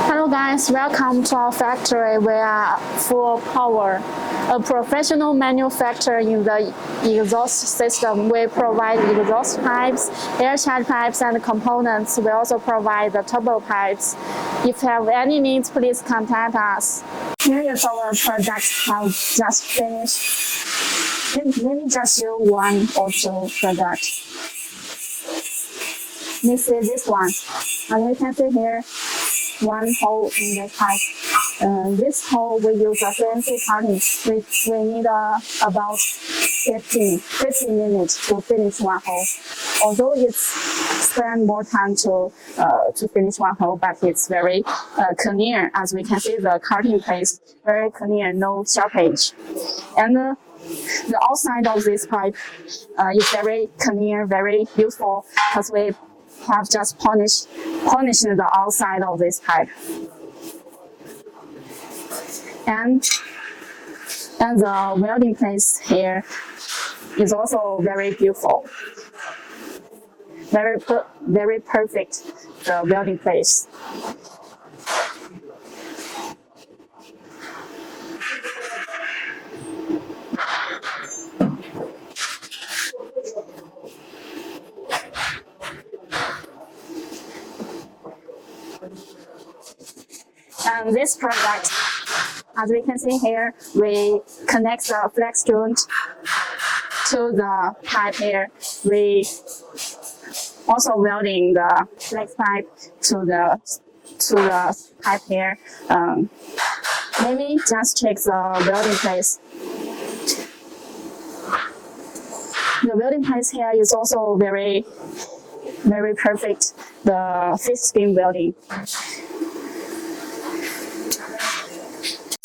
Hello guys, welcome to our factory. We are Fupower, a professional manufacturer in the exhaust system. We provide exhaust pipes, air change pipes, and components. We also provide the turbo pipes. If you have any needs, please contact us. Here is our project have just finished. Let me just show one or two products. This is this one, and you can see here one hole in the pipe. This hole we use a CNC cutting. We need about 15 minutes to finish one hole. Although it's spend more time to finish one hole, but it's very clear. As we can see, the cutting place very clear, no sharpage. And the outside of this pipe is very clear, very useful, because we have just polished the outside of this pipe. And the welding place here is also very beautiful. Very perfect, the welding place. And this product, as we can see here, we connect the flex joint to the pipe here. We also welding the flex pipe to the pipe here. Let me just check the welding place. The welding place here is also very perfect. The fish skin welding.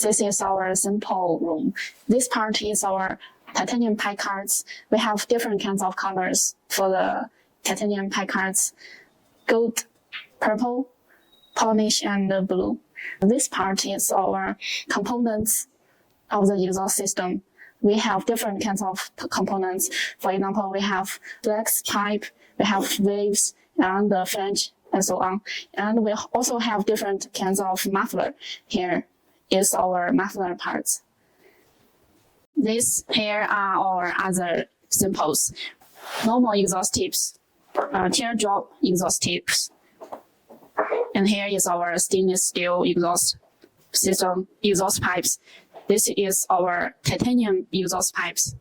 This is our sample room. This part is our titanium pipe cards. We have different kinds of colors for the titanium pipe cards: gold, purple, polnish, and blue. This part is our components of the exhaust system. We have different kinds of components. For example, we have flex pipe, we have waves, and the flange, and so on. And we also have different kinds of muffler. Here is our muffler parts. These here are our other samples: normal exhaust tips, teardrop exhaust tips, and here is our stainless steel exhaust system exhaust pipes. This is our titanium exhaust pipes.